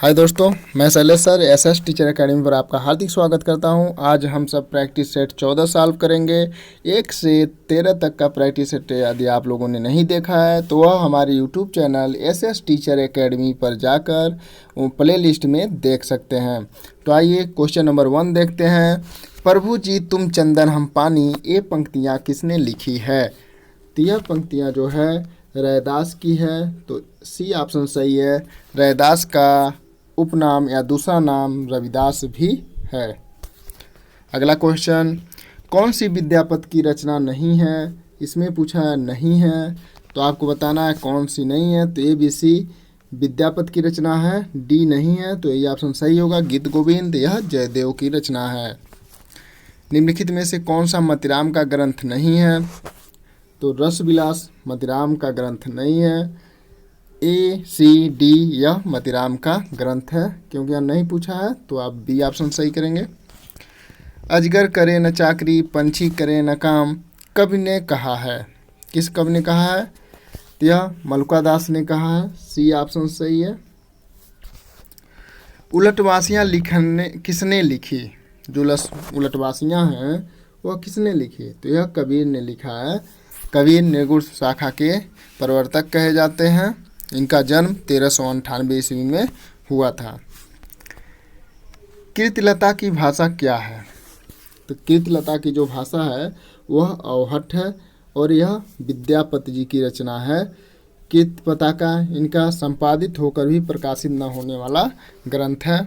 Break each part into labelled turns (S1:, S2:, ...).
S1: हाय दोस्तों, मैं Shailesh sir SS teacher academy पर आपका हार्दिक स्वागत करता हूं। आज हम सब प्रैक्टिस सेट 14 सॉल्व करेंगे। 1 से 13 तक का प्रैक्टिस सेट यदि आप लोगों ने नहीं देखा है तो वह हमारे YouTube channel SS teacher academy पर जाकर प्ले लिस्ट में देख सकते हैं। तो आइए क्वेश्चन नंबर 1 देखते हैं। प्रभु जी तुम चंदन हम पानी, ये पंक्तियाँ किसने लिखी है? तो यह पंक्तियाँ जो है रैदास की है, तो सी ऑप्शन सही है। रैदास का उपनाम या दूसरा नाम रविदास भी है। अगला क्वेश्चन, कौन सी विद्यापति की रचना नहीं है? इसमें पूछा है नहीं है, तो आपको बताना है कौन सी नहीं है। तो ए बी सी विद्यापति की रचना है, डी नहीं है, तो ये ऑप्शन सही होगा। गीत गोविंद यह जयदेव की रचना है। निम्नलिखित में से कौन सा मतिराम का ग्रंथ नहीं है? तो रस विलास मतिराम का ग्रंथ नहीं है। ए सी डी यह मतिराम का ग्रंथ है। क्योंकि यहाँ नहीं पूछा है तो आप बी ऑप्शन सही करेंगे। अजगर करे न चाकरी, पंछी करे न काम, कवि ने कहा है। किस कवि ने कहा है? तो यह मलुका दास ने कहा है। सी ऑप्शन सही है। उलटवासियाँ लिखने किसने लिखी? जो उलटवासियाँ हैं वह किसने लिखी? तो यह कबीर ने लिखा है। कबीर निर्गुण शाखा के प्रवर्तक कहे जाते हैं। इनका जन्म 1398 ईस्वी में हुआ था। कीर्तिलता की भाषा क्या है? तो कीर्तिलता की जो भाषा है वह अवहट्ठ है और यह विद्यापति जी की रचना है। कीर्तिलता का इनका संपादित होकर भी प्रकाशित न होने वाला ग्रंथ है।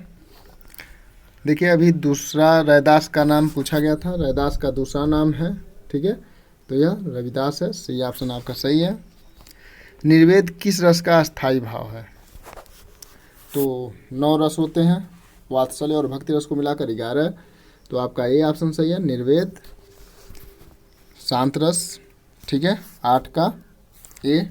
S1: देखिए, अभी दूसरा रैदास का नाम पूछा गया था, रैदास का दूसरा नाम है। ठीक है, तो यह रविदास है। सी ऑप्शन आपका सही है। निर्वेद किस रस का अस्थाई भाव है? तो 9 रस होते हैं, वात्सल्य और भक्ति रस को मिलाकर 11। तो आपका ए ऑप्शन सही है। निर्वेद शांत रस। ठीक है, 8 का ए।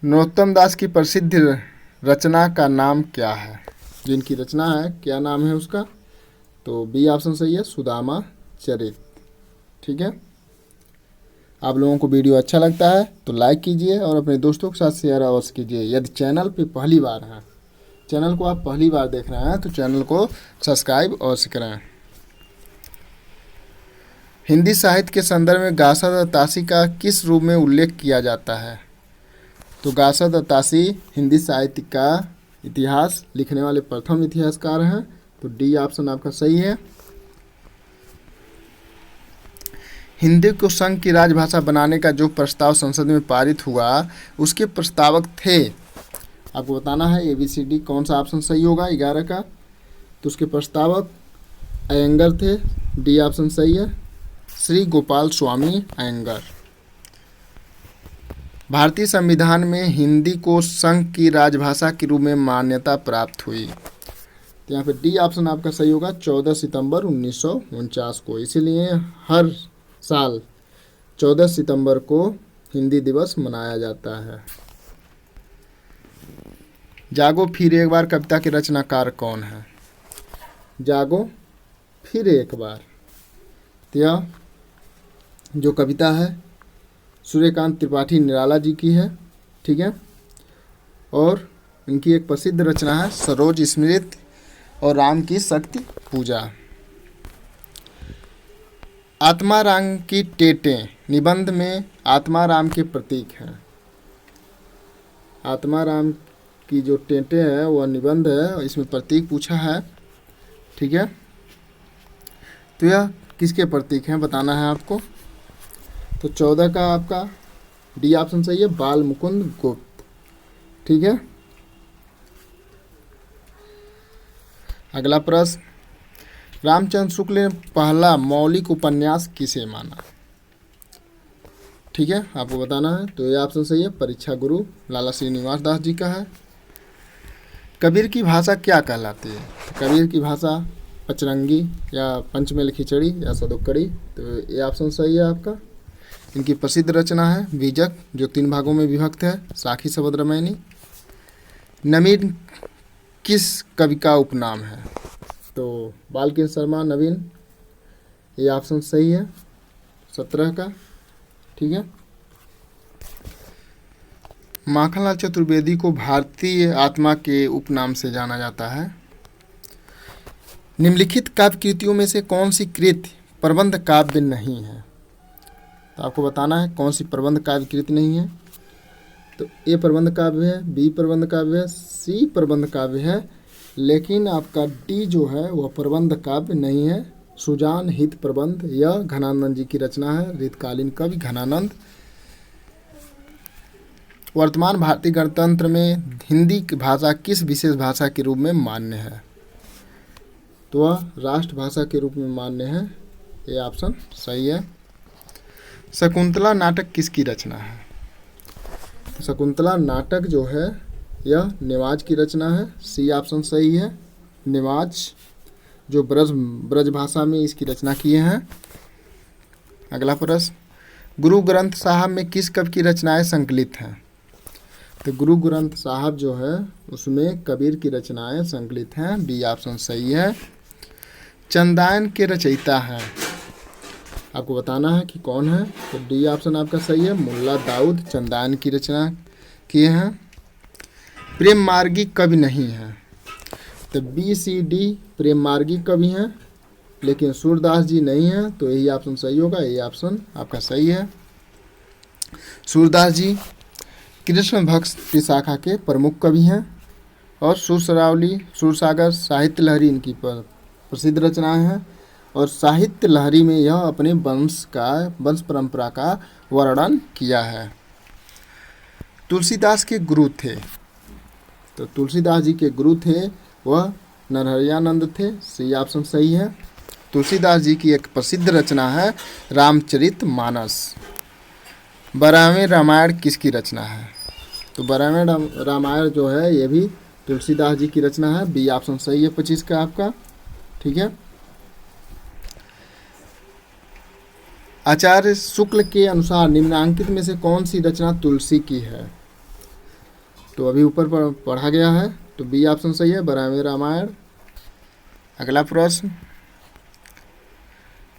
S1: नरोत्तम दास की प्रसिद्ध रचना का नाम क्या है? जिनकी रचना है क्या नाम है उसका? तो बी ऑप्शन सही है, सुदामा चरित। ठीक है, आप लोगों को वीडियो अच्छा लगता है तो लाइक कीजिए और अपने दोस्तों के साथ शेयर अवश्य कीजिए। यदि चैनल पे पहली बार हैं, चैनल को आप पहली बार देख रहे हैं तो चैनल को सब्सक्राइब अवश्य करें। हिंदी साहित्य के संदर्भ में गासा दत्तासी का किस रूप में उल्लेख किया जाता है? तो गासा दत्तासी हिंदी साहित्य का इतिहास लिखने वाले प्रथम इतिहासकार हैं। तो डी ऑप्शन आपका सही है। हिंदी को संघ की राजभाषा बनाने का जो प्रस्ताव संसद में पारित हुआ उसके प्रस्तावक थे। आपको बताना है ABCD कौन सा ऑप्शन सही होगा 11 का। तो उसके प्रस्तावक अयंगर थे। डी ऑप्शन सही है, श्री गोपाल स्वामी अयंगर। भारतीय संविधान में हिंदी को संघ की राजभाषा के रूप में मान्यता प्राप्त हुई। तो यहाँ पे डी ऑप्शन आपका सही होगा, 14 सितंबर 1949 को। इसीलिए हर साल 14 सितंबर को हिंदी दिवस मनाया जाता है। जागो फिर एक बार कविता के रचनाकार कौन है? जागो फिर एक बार, तो यह जो कविता है सूर्यकांत त्रिपाठी निराला जी की है। ठीक है, और इनकी एक प्रसिद्ध रचना है सरोज स्मृति और राम की शक्ति पूजा। आत्माराम की टेटें निबंध में आत्माराम के प्रतीक हैं। आत्माराम की जो टेटें हैं वह निबंध है, इसमें प्रतीक पूछा है। ठीक है, तो यह किसके प्रतीक हैं बताना है आपको। तो 14 का आपका डी ऑप्शन सही है, बाल मुकुंद गुप्त। ठीक है, अगला प्रश्न, रामचंद्र शुक्ल ने पहला मौलिक उपन्यास किसे माना? ठीक है, आपको बताना है। तो ये ऑप्शन सही है, परीक्षा गुरु लाला श्रीनिवास दास जी का है। कबीर की भाषा क्या कहलाती है? कबीर की भाषा पचरंगी या पंचमेल खिचड़ी या सदुक्कड़ी। तो ये ऑप्शन सही है आपका। इनकी प्रसिद्ध रचना है बीजक, जो 3 भागों में विभक्त है, साखी शबद रामायणी। नवीन किस कवि का उपनाम है? तो बालकृष्ण शर्मा नवीन, ये ऑप्शन सही है 17 का। ठीक है, माखनलाल चतुर्वेदी को भारतीय आत्मा के उपनाम से जाना जाता है। निम्नलिखित काव्य कृतियों में से कौन सी कृति प्रबंध काव्य नहीं है? तो आपको बताना है कौन सी प्रबंध काव्य कृति नहीं है। तो ए प्रबंध काव्य है, बी प्रबंध काव्य है, सी प्रबंध काव्य है, लेकिन आपका डी जो है वह प्रबंध काव्य नहीं है। सुजान हित प्रबंध यह घनानंद जी की रचना है, रीतकालीन कवि घनानंद। वर्तमान भारतीय गणतंत्र में हिंदी की भाषा किस विशेष भाषा के रूप में मान्य है? तो वह राष्ट्रभाषा के रूप में मान्य है। ये ऑप्शन सही है। शकुंतला नाटक किसकी रचना है? तो शकुंतला नाटक जो है यह नेवाज की रचना है। सी ऑप्शन सही है। नेवाज जो ब्रज भाषा में इसकी रचना किए हैं। अगला प्रश्न, गुरु ग्रंथ साहब में किस कवि की रचनाएं संकलित हैं? तो गुरु ग्रंथ साहब जो है उसमें कबीर की रचनाएं संकलित हैं। बी ऑप्शन सही है। चंदायन के रचयिता हैं, आपको बताना है कि कौन है। तो डी ऑप्शन आपका सही है, मुल्ला दाऊद चंदायन की रचना किए हैं। प्रेम मार्गी कवि नहीं है। तो बी सी डी प्रेम मार्गी कवि हैं, लेकिन सूरदास जी नहीं हैं, तो यही ऑप्शन सही होगा। ये ऑप्शन आपका सही है। सूरदास जी कृष्ण भक्ति शाखा के प्रमुख कवि हैं और सुरसरावली सुरसागर साहित्य लहरी इनकी प्रसिद्ध रचनाएं हैं। और साहित्य लहरी में यह अपने वंश परंपरा का वर्णन किया है। तुलसीदास के गुरु थे। तो तुलसीदास जी के गुरु थे वह नरहरियानंद थे। सी ऑप्शन सही है। तुलसीदास जी की एक प्रसिद्ध रचना है रामचरितमानस। 12वें रामायण किसकी रचना है? तो 12वें रामायण जो है ये भी तुलसीदास जी की रचना है। बी ऑप्शन सही है 25 का आपका, ठीक है। आचार्य शुक्ल के अनुसार निम्नांकित में से कौन सी रचना तुलसी की है? तो अभी ऊपर पढ़ा गया है, तो बी ऑप्शन सही है 12वें रामायण। अगला प्रश्न,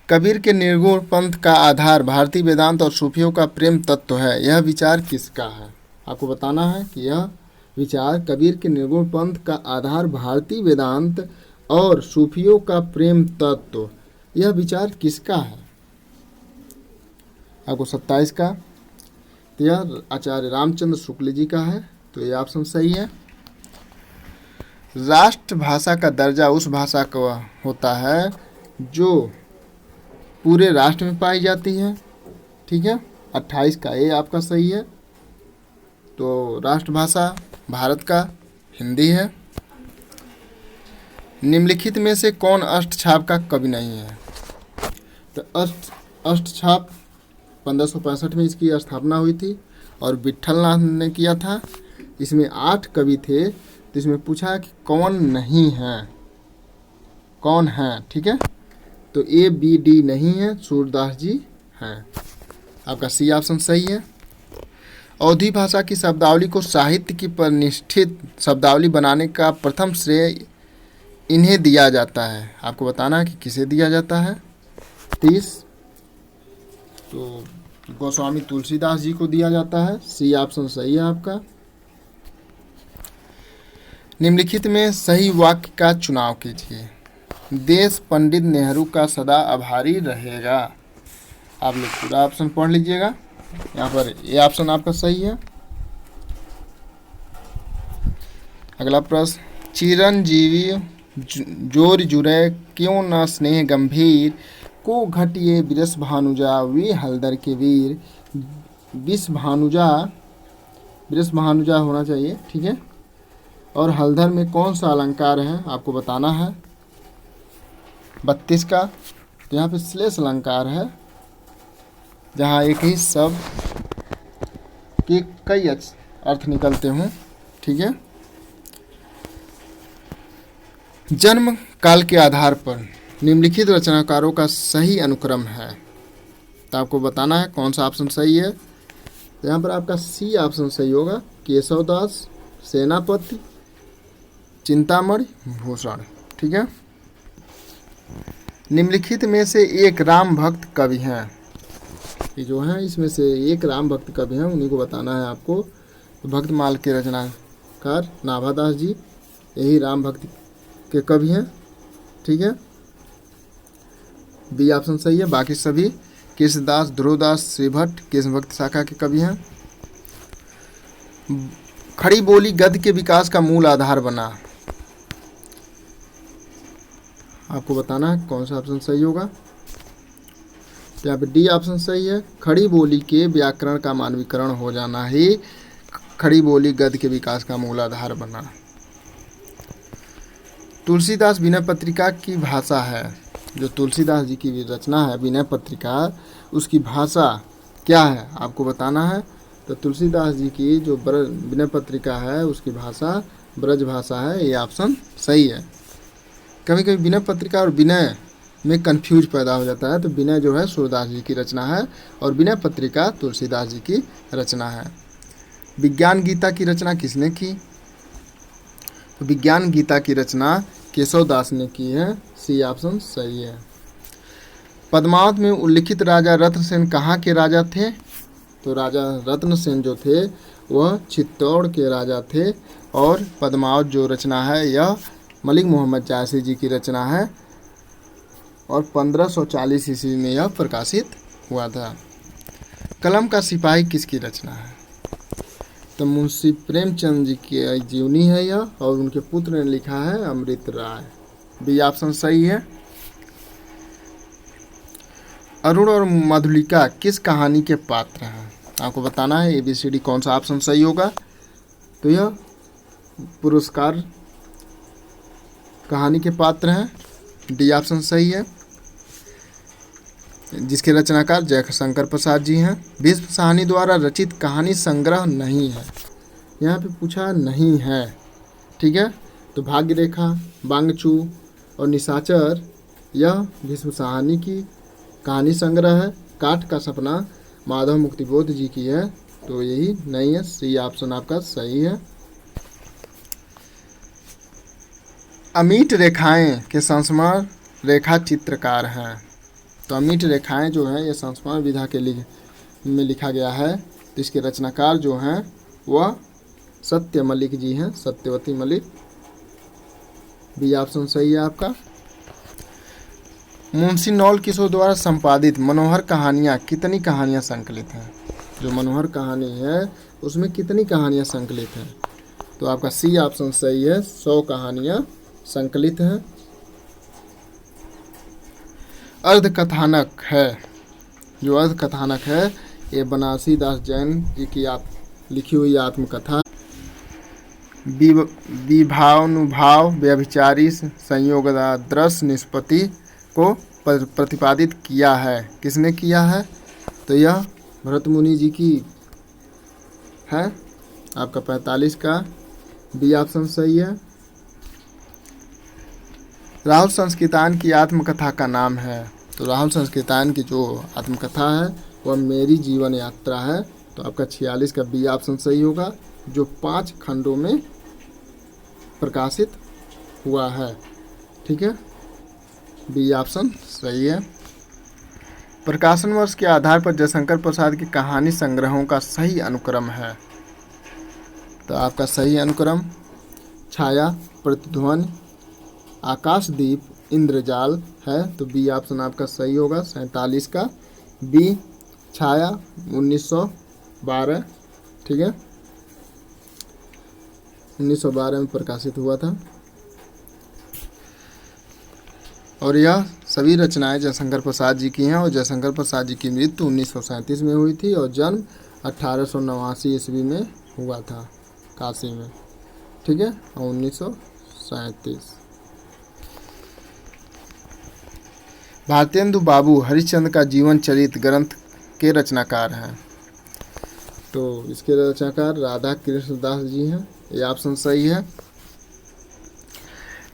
S1: कबीर के निर्गुण पंथ का आधार भारतीय वेदांत और सूफियों का प्रेम तत्व है, यह विचार किसका है? आपको बताना है कि यह विचार कबीर के निर्गुण पंथ का आधार भारतीय वेदांत और सूफियों का प्रेम तत्व, यह विचार किसका है? आपको 27 का, तो यह आचार्य रामचंद्र शुक्ल जी का है, तो ये ऑप्शन सही है। राष्ट्रभाषा का दर्जा उस भाषा का होता है जो पूरे राष्ट्र में पाई जाती है, ठीक है। 28 का ये आपका सही है। तो राष्ट्रभाषा भारत का हिंदी है। निम्नलिखित में से कौन अष्टछाप का कवि नहीं है? तो अष्टछाप 1565 में इसकी स्थापना हुई थी और विट्ठलनाथ ने किया था। इसमें 8 कवि थे, तो इसमें पूछा कि कौन नहीं है, कौन है, ठीक है। तो ए बी डी नहीं है, सूरदास जी हैं। आपका सी ऑप्शन सही है। अवधी भाषा की शब्दावली को साहित्य की प्रतिष्ठित शब्दावली बनाने का प्रथम श्रेय इन्हें दिया जाता है। आपको बताना है कि किसे दिया जाता है। 30 तो गोस्वामी तुलसीदास जी को दिया जाता है। सी ऑप्शन सही है आपका। निम्नलिखित में सही वाक्य का चुनाव कीजिए। देश पंडित नेहरू का सदा आभारी रहेगा। आप लोग पूरा ऑप्शन पढ़ लीजिएगा। यहाँ पर ये ऑप्शन आपका सही है। अगला प्रश्न, चिरंजीवी जोर जुरे क्यों न स्नेह गंभीर को घटिए बिरस भानुजा वे हलदर के वीर। बिरस भानुजा होना चाहिए, ठीक है। और हलधर में कौन सा अलंकार है आपको बताना है। 32 का, तो यहाँ पे श्लेष अलंकार है जहाँ एक ही शब्द के कई अर्थ निकलते हों, ठीक है। जन्म काल के आधार पर निम्नलिखित रचनाकारों का सही अनुक्रम है, तो आपको बताना है कौन सा ऑप्शन सही है। तो यहाँ पर आपका सी ऑप्शन सही होगा, केशवदास, सेनापति, चिंतामणि, भूषण, ठीक है। निम्नलिखित में से एक राम भक्त कवि हैं, ये जो है इसमें से एक राम भक्त कवि हैं, उन्हीं को बताना है आपको। भक्तमाल के रचनाकार नाभादास जी, यही राम भक्ति के कवि हैं। ठीक है, बी ऑप्शन सही है। बाकी सभी कृष्णदास, ध्रुवदास, श्रीभट्ट कृष्ण भक्ति शाखा के कवि हैं। खड़ी बोली गद्य के विकास का मूल आधार बना। आपको बताना है कौन सा ऑप्शन सही होगा। तो यहाँ पे डी ऑप्शन सही है। खड़ी बोली के व्याकरण का मानवीकरण हो जाना ही खड़ी बोली गद्य के विकास का मूल आधार बना। तुलसीदास विनय पत्रिका की भाषा है, जो तुलसीदास जी की रचना है विनय पत्रिका, उसकी भाषा क्या है आपको बताना है। तो तुलसीदास जी की जो विनय पत्रिका है उसकी भाषा ब्रज भाषा है, ये ऑप्शन सही है। कभी कभी विनय पत्रिका और विनय में कंफ्यूज पैदा हो जाता है। तो विनय जो है सूरदास जी की रचना है और विनय पत्रिका तुलसीदास जी की रचना है। विज्ञान गीता की रचना किसने की। तो विज्ञान गीता की रचना केशव दास ने की है, सी ऑप्शन सही है। पद्मावत में उल्लिखित राजा रत्नसेन कहाँ के राजा थे। तो राजा रत्नसेन जो थे वह चित्तौड़ के राजा थे और पद्मावत जो रचना है यह मलिक मोहम्मद जायसी जी की रचना है और 1540 ईस्वी में यह प्रकाशित हुआ था। कलम का सिपाही किसकी रचना है। तो मुंशी प्रेमचंद जी की जीवनी है यह और उनके पुत्र ने लिखा है अमृत राय, बी ऑप्शन सही है। अरुण और मधुलिका किस कहानी के पात्र हैं। आपको बताना है ABCD कौन सा ऑप्शन सही होगा। तो यह पुरस्कार कहानी के पात्र हैं, डी ऑप्शन सही है, जिसके रचनाकार जयशंकर प्रसाद जी हैं। भीष्म साहनी द्वारा रचित कहानी संग्रह नहीं है, यहाँ पे पूछा नहीं है। ठीक है, तो भाग्य रेखा, बांगचू और निशाचर यह भीष्म साहनी की कहानी संग्रह है। काठ का सपना माधव मुक्तिबोध जी की है, तो यही नहीं है, सी ऑप्शन आपका सही है। अमीट रेखाएं के संस्मरण रेखा चित्रकार हैं। तो अमीट रेखाएं जो हैं ये संस्मरण विधा के में लिखा गया है। तो इसके रचनाकार जो हैं वह सत्य मलिक जी हैं, सत्यवती मलिक, बी ऑप्शन सही है आपका। मुंशी नौल किशोर द्वारा संपादित मनोहर कहानियाँ कितनी कहानियाँ संकलित हैं। जो मनोहर कहानी है उसमें कितनी कहानियाँ संकलित हैं। तो आपका सी ऑप्शन सही है, 100 कहानियाँ संकलित हैं। अर्धकथानक है, जो अर्धकथानक है ये बनारसी दास जैन जी की लिखी हुई आत्मकथा विभावानुभाव व्यभिचारी संयोगादर्श निष्पत्ति को प्रतिपादित किया है। किसने किया है। तो यह भरत मुनि जी की है, आपका 45 का बी ऑप्शन सही है। राहुल संस्कृतान की आत्मकथा का नाम है। तो राहुल संस्कृतान की जो आत्मकथा है वह मेरी जीवन यात्रा है, तो आपका 46 का बी ऑप्शन सही होगा, जो 5 खंडों में प्रकाशित हुआ है। ठीक है, बी ऑप्शन सही है। प्रकाशन वर्ष के आधार पर जयशंकर प्रसाद की कहानी संग्रहों का सही अनुक्रम है। तो आपका सही अनुक्रम छाया, प्रतिध्वनि, आकाशदीप, इंद्रजाल है, तो बी ऑप्शन आपका सही होगा, 47 का बी। छाया 1912, ठीक है, 1912 में प्रकाशित हुआ था। और यह सभी रचनाएं जयशंकर प्रसाद जी की हैं और जयशंकर प्रसाद जी की मृत्यु 1937 में हुई थी और जन्म 1889 ईस्वी में हुआ था काशी में। ठीक है, और 1937। भारतेंदु बाबू हरिश्चंद्र का जीवन चरित ग्रंथ के रचनाकार हैं। तो इसके रचनाकार राधा कृष्ण दास जी हैं, ये ऑप्शन सही है।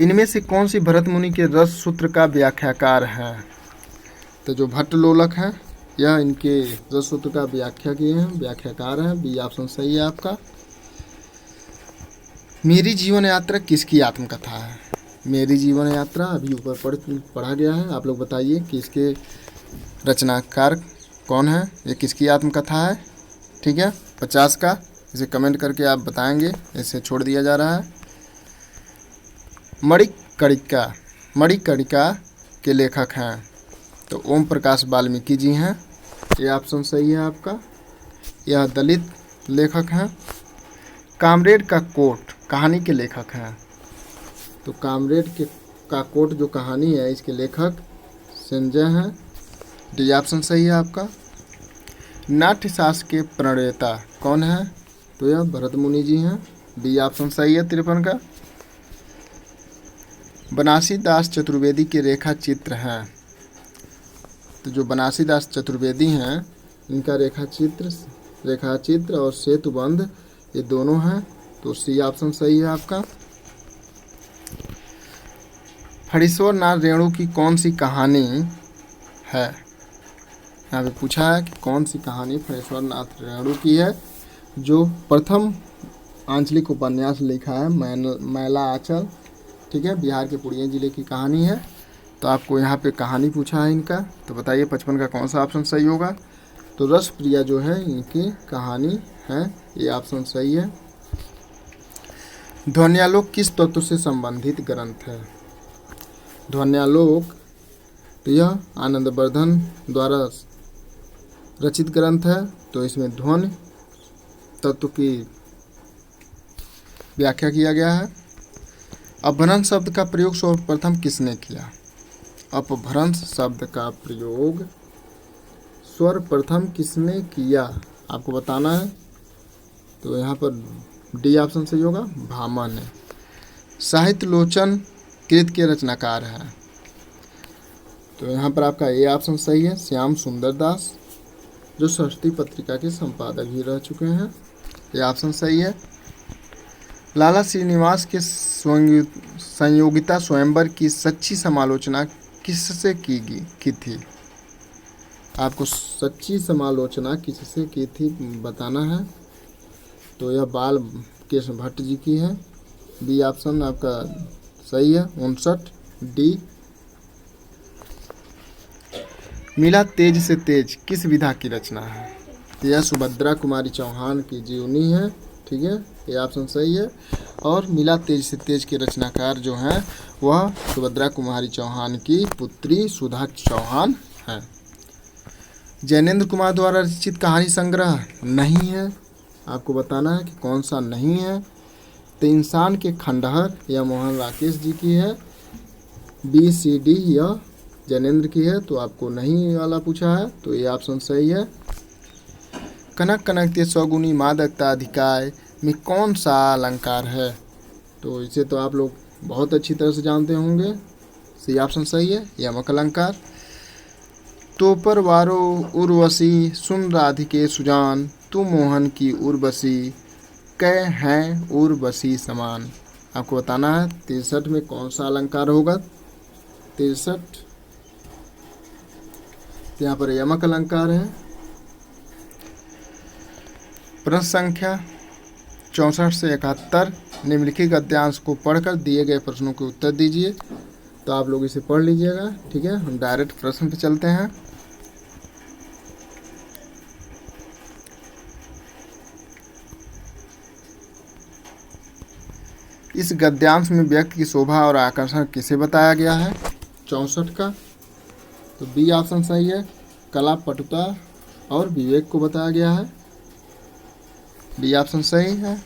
S1: इनमें से कौन सी भरत मुनि के रस सूत्र का व्याख्याकार है। तो जो भट्ट लोलक हैं यह इनके रस सूत्र का व्याख्या किए हैं, व्याख्याकार हैं, बी ऑप्शन सही है आपका। मेरी जीवन यात्रा किसकी आत्मकथा है। मेरी जीवन यात्रा अभी ऊपर पढ़ा गया है, आप लोग बताइए कि इसके रचनाकार कौन है, ये किसकी आत्मकथा है। ठीक है, 50 का इसे कमेंट करके आप बताएंगे, इसे छोड़ दिया जा रहा है। मणिकर्णिका, मणिकर्णिका के लेखक हैं तो ओम प्रकाश वाल्मीकि जी हैं, ये ऑप्शन सही है आपका। यह दलित लेखक हैं। कामरेड का कोट कहानी के लेखक हैं तो कामरेड का कोट जो कहानी है इसके लेखक संजय हैं, डी ऑप्शन सही है आपका। नाट्यशास्त्र के प्रणेता कौन है तो यह भरत मुनि जी हैं, डी ऑप्शन सही है 53 का। बनारसीदास चतुर्वेदी के रेखा चित्र हैं तो जो बनारसीदास चतुर्वेदी हैं इनका रेखाचित्र और सेतुबंध ये दोनों हैं तो सी ऑप्शन सही है आपका। फणीश्वर नाथ रेणु की कौन सी कहानी है, यहाँ पे पूछा है कि कौन सी कहानी फणीश्वर नाथ रेणु की है। जो प्रथम आंचलिक उपन्यास लिखा है मैला आंचल, ठीक है, बिहार के पूर्णिया जिले की कहानी है। तो आपको यहाँ पे कहानी पूछा है इनका, तो बताइए 55 का कौन सा ऑप्शन सही होगा। तो रसप्रिया जो है इनकी कहानी है, ये ऑप्शन सही है। ध्वन्यालोक किस तत्व से संबंधित ग्रंथ है। ध्वन्यालोक तो यह आनंदवर्धन द्वारा रचित ग्रंथ है तो इसमें ध्वनि तत्व की व्याख्या किया गया है। अपभ्रंश शब्द का प्रयोग सर्वप्रथम किसने किया। अपभ्रंश शब्द का प्रयोग सर्वप्रथम किसने किया आपको बताना है, तो यहाँ पर डी ऑप्शन सही होगा, भामा ने। साहित्य लोचन कृत के रचनाकार हैं तो यहाँ पर आपका ए ऑप्शन सही है, श्याम सुंदर दास जो सरस्वती पत्रिका के संपादक भी रह चुके हैं, ये ऑप्शन सही है। लाला श्रीनिवास के संयोगिता स्वयंवर की सच्ची समालोचना किससे की थी। आपको सच्ची समालोचना किससे की थी बताना है, तो यह बाल कृष्ण भट्ट जी की है, बी ऑप्शन आपका सही है 59 डी। मिला तेज से तेज किस विधा की रचना है। यह सुभद्रा कुमारी चौहान की जीवनी है, ठीक है, ये ऑप्शन सही है। और मिला तेज से तेज के रचनाकार जो हैं वह सुभद्रा कुमारी चौहान की पुत्री सुधा चौहान हैं। जैनेन्द्र कुमार द्वारा रचित कहानी संग्रह नहीं है, आपको बताना है कि कौन सा नहीं है। तो इंसान के खंडहर यह मोहन राकेश जी की है, बी सी डी यह जैनेन्द्र की है, तो आपको नहीं वाला पूछा है तो ये ऑप्शन सही है। कनक कनकते सौगुनी मादकता अधिकाय में कौन सा अलंकार है, तो इसे तो आप लोग बहुत अच्छी तरह से जानते होंगे, सी ऑप्शन सही है यमक अलंकार। तो पर वारो उर्वशी सुन राधिके सुजान तू मोहन की उर्वशी कै हैं उर्वशी समान, आपको बताना है 63 में कौन सा अलंकार होगा। 63 यहाँ पर यमक अलंकार है। प्रश्न संख्या 64 से 71 निम्नलिखित गद्यांश को पढ़कर दिए गए प्रश्नों के उत्तर दीजिए। तो आप लोग इसे पढ़ लीजिएगा, ठीक है। हम डायरेक्ट प्रश्न पे चलते हैं। इस गद्यांश में व्यक्ति की शोभा और आकर्षण किसे बताया गया है। 64 का तो बी ऑप्शन सही है, कला पटुता और विवेक को बताया गया है, डी ऑप्शन सही है।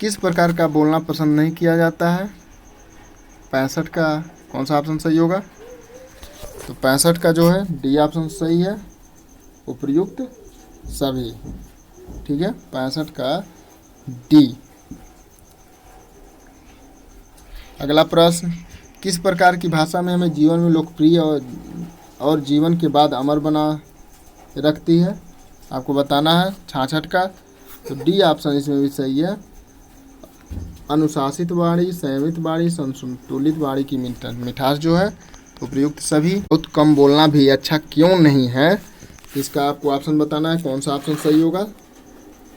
S1: किस प्रकार का बोलना पसंद नहीं किया जाता है। 65 का कौन सा ऑप्शन सही होगा, तो 65 का जो है डी ऑप्शन सही है, उपयुक्त सभी, ठीक है, 65 का डी। अगला प्रश्न, किस प्रकार की भाषा में हमें जीवन में लोकप्रिय और जीवन के बाद अमर बना रखती है, आपको बताना है। 66 का तो डी ऑप्शन इसमें भी सही है, अनुशासित वाणी, संयमित वाणी, संतुलित वाणी की मिठास जो है उपयुक्त सभी। बहुत कम बोलना भी अच्छा क्यों नहीं है, इसका आपको ऑप्शन बताना है कौन सा ऑप्शन सही होगा।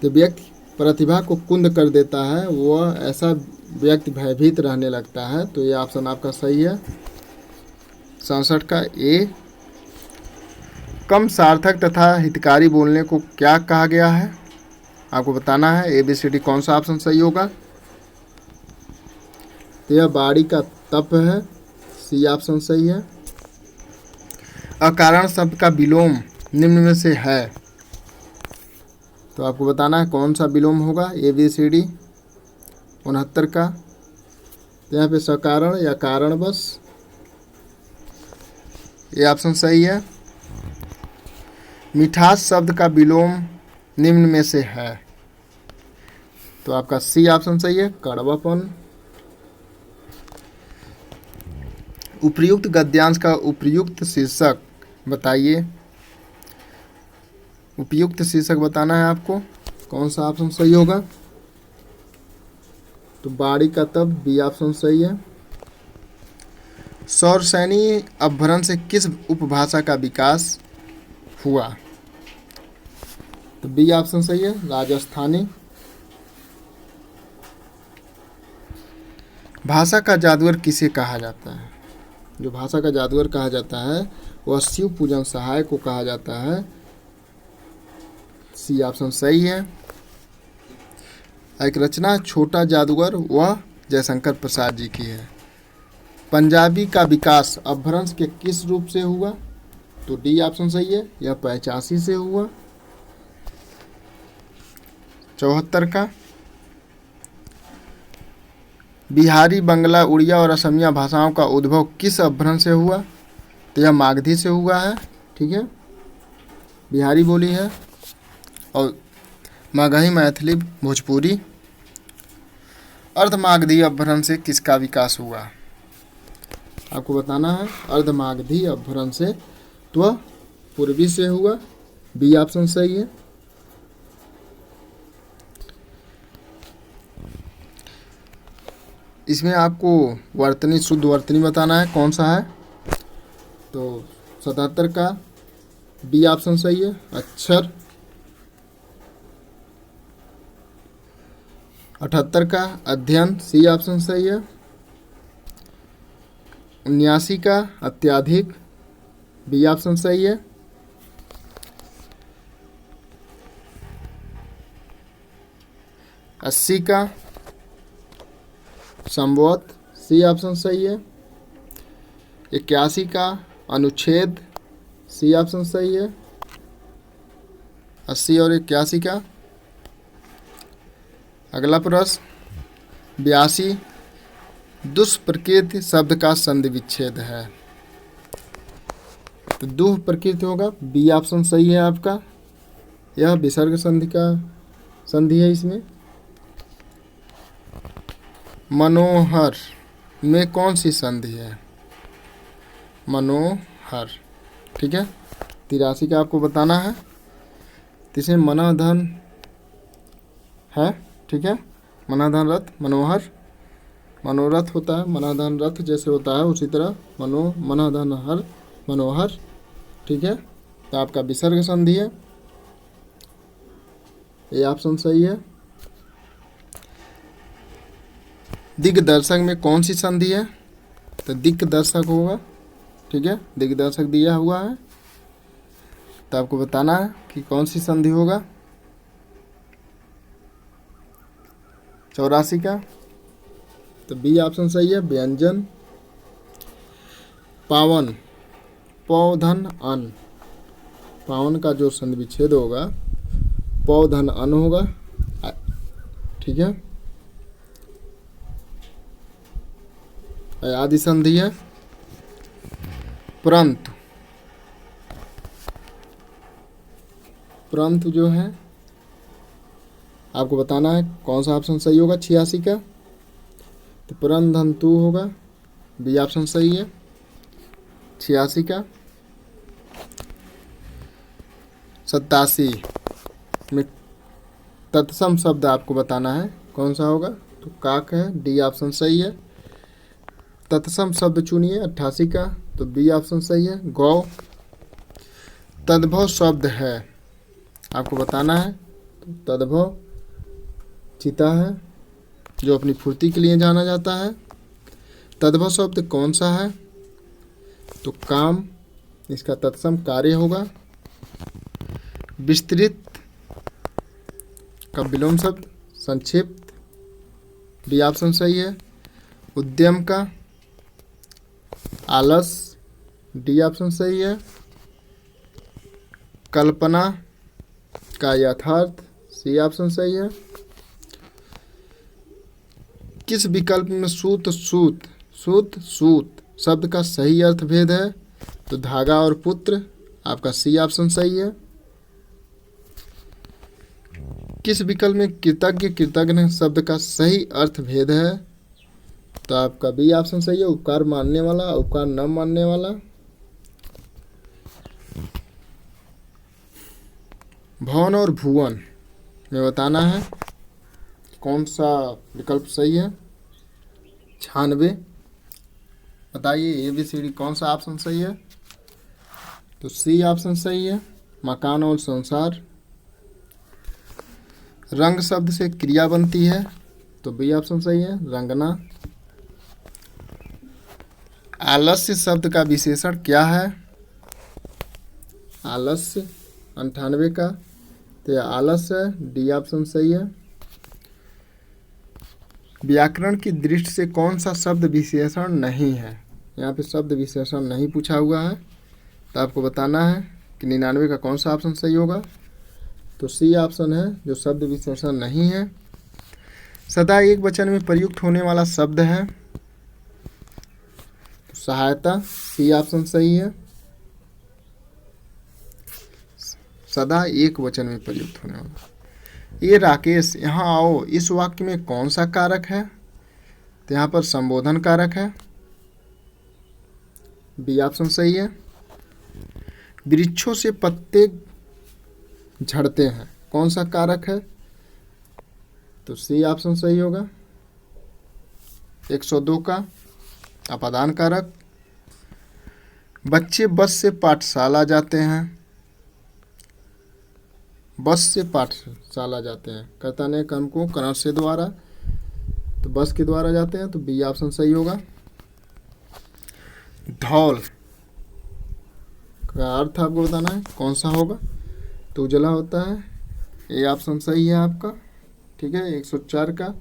S1: तो व्यक्ति प्रतिभा को कुंद कर देता है, वह ऐसा व्यक्ति भयभीत रहने लगता है, तो ये ऑप्शन आपका सही है 67 का ए। कम सार्थक तथा हितकारी बोलने को क्या कहा गया है, आपको बताना है ABCD कौन सा ऑप्शन सही होगा। तो यह बाड़ी का तप है, C ऑप्शन सही है। अकारण शब्द का विलोम निम्न में से है, तो आपको बताना है कौन सा विलोम होगा ABCD 69 का। तो यहाँ पे सकारण या कारण बस, ये ऑप्शन सही है। मिठास शब्द का विलोम निम्न में से है, तो आपका C ऑप्शन सही है, कड़वापन। उपर्युक्त गद्यांश का उपयुक्त शीर्षक बताइए। उपयुक्त शीर्षक बताना है आपको, कौन सा ऑप्शन सही होगा। तो बाड़ी का तप, B ऑप्शन सही है। सौरसैनी अपभ्रंश से किस उपभाषा का विकास हुआ, तो B ऑप्शन सही है, राजस्थानी। भाषा का जादूगर किसे कहा जाता है, जो भाषा का जादूगर कहा जाता है वह शिव पूजन सहाय को कहा जाता है, C ऑप्शन सही है। एक रचना छोटा जादूगर वह जयशंकर प्रसाद जी की है। पंजाबी का विकास अपभ्रंश के किस रूप से हुआ, तो D ऑप्शन सही है, यह 85 से हुआ। 74 का बिहारी, बंगला, उड़िया और असमिया भाषाओं का उद्भव किस अपभ्रंश से हुआ, तो यह मागधी से हुआ है। ठीक है, बिहारी बोली है और मगही, मैथिली, भोजपुरी। अर्धमागधी अपभ्रंश से किसका विकास हुआ, आपको बताना है। अर्धमागधी अपभ्रंश से तो पूर्वी से हुआ, B ऑप्शन सही है। इसमें आपको वर्तनी, शुद्ध वर्तनी बताना है कौन सा है, तो 77 का B ऑप्शन सही है, अक्षर। 78 का अध्ययन, C ऑप्शन सही है। 79 का अत्याधिक, B ऑप्शन सही है। 80 का संवत, C ऑप्शन सही है। 81 का अनुच्छेद, C ऑप्शन सही है। 80 और 81 का। अगला प्रश्न 82 दुष्प्रकृति शब्द का संधि विच्छेद है, तो दुष्प्रकृति होगा, B ऑप्शन सही है आपका, यह विसर्ग संधि का संधि है इसमें। मनोहर में कौन सी संधि है, मनोहर। ठीक है, 83 का आपको बताना है। इसमें मनाधन है, ठीक है, मनाधन रथ, मनोहर, मनोरथ होता है, मनाधन रथ जैसे होता है उसी तरह मनाधन हर, मनोहर। ठीक है, तो आपका विसर्ग संधि है, ये ऑप्शन सही है। दिग्दर्शक में कौन सी संधि है, तो दिग्दर्शक होगा। ठीक है, दिग्दर्शक दिया हुआ है, तो आपको बताना है कि कौन सी संधि होगा। 84 का, तो B ऑप्शन सही है, व्यंजन। पावन, पौधन अन, पावन का जो संधि विच्छेद होगा पौधन अन होगा। ठीक है, आदि संधि है। परंतु, परंतु जो है आपको बताना है कौन सा ऑप्शन सही होगा। 86 का, तो परंतु होगा, B ऑप्शन सही है। 86 का। 87 में तत्सम शब्द आपको बताना है कौन सा होगा, तो काक है, D ऑप्शन सही है। तत्सम शब्द चुनिए 88 का, तो B ऑप्शन सही है, गौ। तद्भव शब्द है आपको बताना है, तो तद्भव चिता है जो अपनी फुर्ती के लिए जाना जाता है। तद्भव शब्द कौन सा है, तो काम, इसका तत्सम कार्य होगा। विस्तृत का विलोम शब्द संक्षिप्त, बी ऑप्शन सही है। उद्यम का आलस, डी ऑप्शन सही है। कल्पना का यथार्थ, सी ऑप्शन सही है। किस विकल्प में सूत सूत शब्द का सही अर्थ भेद है? तो धागा और पुत्र, आपका सी ऑप्शन सही है। किस विकल्प में कृतज्ञ शब्द का सही अर्थ भेद है? तो आपका बी ऑप्शन सही है। उपकार मानने वाला, उपकार न मानने वाला। भवन और भुवन में बताना है कौन सा विकल्प सही है। 96, बताइए ABCD कौन सा ऑप्शन सही है? तो सी ऑप्शन सही है, मकान और संसार। रंग शब्द से क्रिया बनती है, तो बी ऑप्शन सही है, रंगना। आलस्य शब्द का विशेषण क्या है? आलस्य 98 का, तो यह आलस्य है, डी ऑप्शन सही है। व्याकरण की दृष्टि से कौन सा शब्द विशेषण नहीं है? यहाँ पे शब्द विशेषण नहीं पूछा हुआ है, तो आपको बताना है कि 99 का कौन सा ऑप्शन सही होगा। तो सी ऑप्शन है, जो शब्द विशेषण नहीं है। सदा एक वचन में प्रयुक्त होने वाला शब्द है सहायता, सी ऑप्शन सही है। सदा एक वचन में प्रयुक्त होने वाला। ये राकेश यहाँ आओ, इस वाक्य में कौन सा कारक है? तो यहाँ पर संबोधन कारक है, बी ऑप्शन सही है। वृक्षों से पत्ते झड़ते हैं, कौन सा कारक है? तो सी ऑप्शन सही होगा, 102 का अपादान कारक। बच्चे बस से पाठशाला जाते हैं, बस से पाठशाला जाते हैं, कर्ता ने कर्म को करण से द्वारा, तो बस के द्वारा जाते हैं, तो बी ऑप्शन सही होगा। धौल का अर्थ आपको बताना है कौन सा होगा, तो उजला होता है, ए ऑप्शन सही है आपका। ठीक है, 104 का।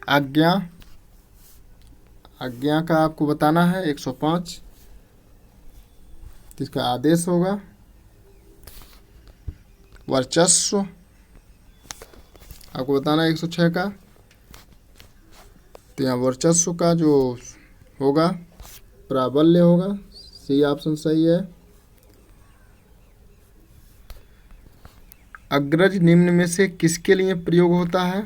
S1: आज्ञा, आज्ञा का आपको बताना है 105, इसका आदेश होगा। वर्चस्व आपको बताना है 106 का, तो यहाँ वर्चस्व का जो होगा प्राबल्य होगा, सी ऑप्शन सही है। अग्रज निम्न में से किसके लिए प्रयोग होता है?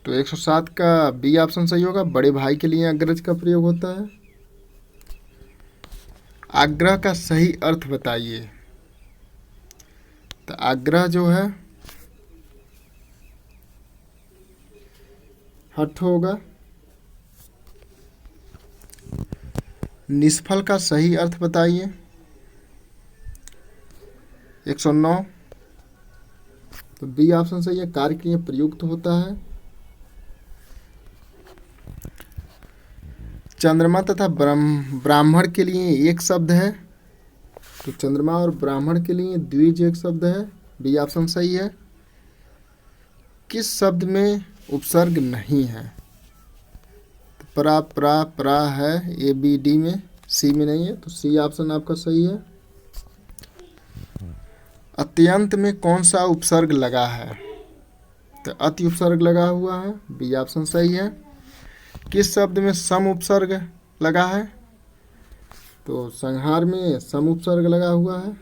S1: तो 107 का बी ऑप्शन सही होगा, बड़े भाई के लिए अग्रज का प्रयोग होता है। आग्रह का सही अर्थ बताइए। तो आग्रह जो है हठ होगा। निष्फल का सही अर्थ बताइए। 109, तो बी ऑप्शन सही है, कार्य के लिए प्रयुक्त होता है। चंद्रमा तथा ब्राह्मण के लिए एक शब्द है, तो चंद्रमा और ब्राह्मण के लिए द्विज एक शब्द है, बी ऑप्शन सही है। किस शब्द में उपसर्ग नहीं है? तो परा प्रा प्रा है, ए बी डी में, सी में नहीं है, तो सी ऑप्शन आपका सही है। अत्यंत में कौन सा उपसर्ग लगा है? तो अति उपसर्ग लगा हुआ है, बी ऑप्शन सही है। किस शब्द में सम उपसर्ग लगा है? तो संहार में सम उपसर्ग लगा हुआ है,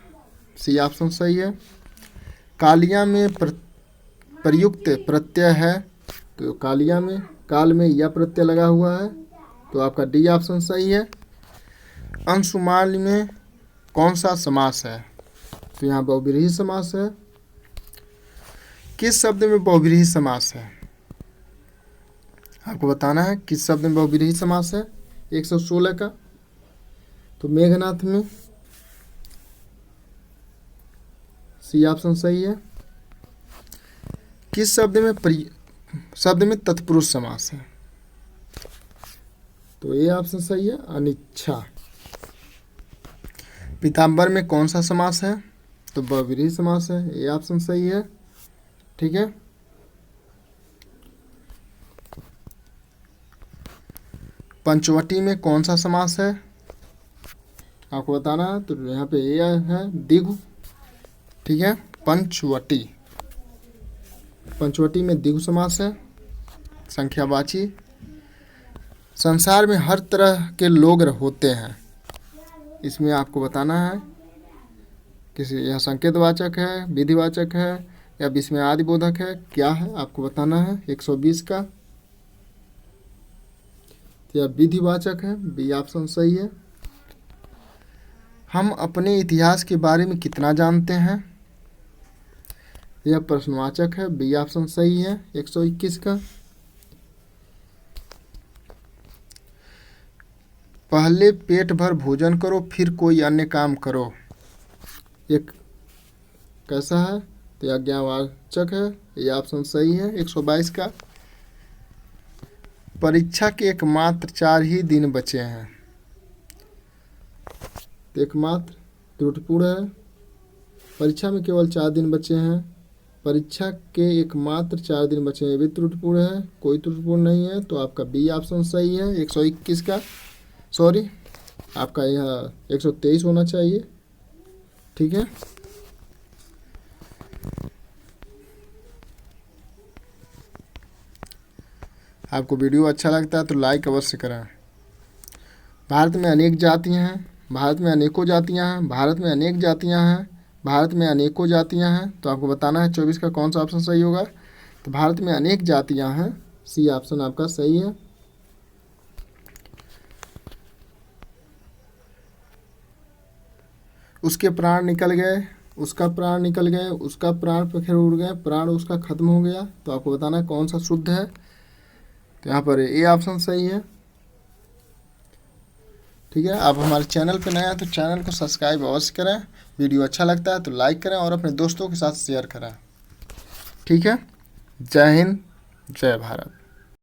S1: सी ऑप्शन सही है। कालिया में प्रयुक्त प्रत्यय है, तो कालिया में काल में यह प्रत्यय लगा हुआ है, तो आपका डी ऑप्शन सही है। अंशुमान में कौन सा समास है? तो यहाँ बहुव्रीहि समास है। किस शब्द में बहुव्रीहि समास है? आपको बताना है किस शब्द में बहुव्रीहि समास है। 116 का, तो मेघनाथ में, सी ऑप्शन सही है। किस शब्द में तत्पुरुष समास है? तो ए ऑप्शन सही है, अनिच्छा। पीताम्बर में कौन सा समास है? तो बहुव्रीहि समास है, ये ऑप्शन सही है। ठीक है। पंचवटी में कौन सा समास है? आपको बताना है। तो यहाँ पे ये है द्विगु। ठीक है। पंचवटी में द्विगु समास है, संख्यावाची। संसार में हर तरह के लोग होते हैं, इसमें आपको बताना है किसी यह संकेतवाचक है, विधिवाचक है या विस्मयादि बोधक है, क्या है आपको बताना है। 120 का तो यह विधिवाचक है, बी ऑप्शन सही है। हम अपने इतिहास के बारे में कितना जानते हैं? यह प्रश्नवाचक है, बी ऑप्शन सही है। 121 का पहले पेट भर भोजन करो फिर कोई अन्य काम करो, एक कैसा है? तो यह ज्ञानवाचक है, ये ऑप्शन सही है। 122 का परीक्षा के एकमात्र 4 ही दिन बचे हैं, तो एकमात्र त्रुटिपूर्ण है। परीक्षा में केवल 4 दिन बचे हैं, परीक्षा के एकमात्र 4 दिन बचे हैं, ये भी त्रुटिपूर्ण है, कोई त्रुटिपूर्ण नहीं है। तो आपका बी ऑप्शन सही है। 121 का सॉरी आपका यह 123 होना चाहिए। ठीक है। आपको वीडियो अच्छा लगता है तो लाइक अवश्य करें। भारत में अनेक जातियां हैं, भारत में अनेकों जातियां हैं, भारत में अनेक जातियां हैं, भारत में अनेकों जातियां हैं। तो आपको बताना है 24 का कौन सा ऑप्शन सही होगा। तो भारत में अनेक जातियां हैं, सी ऑप्शन आपका सही है। उसके प्राण निकल गए, उसका प्राण निकल गए, उसका प्राण फिर उड़ गए, प्राण उसका खत्म हो गया। तो आपको बताना है कौन सा शुद्ध है। तो यहाँ पर ए ऑप्शन सही है। ठीक है। आप हमारे चैनल पर नए हैं तो चैनल को सब्सक्राइब अवश्य करें, वीडियो अच्छा लगता है तो लाइक करें और अपने दोस्तों के साथ शेयर करें। ठीक है। जय हिंद, जय भारत।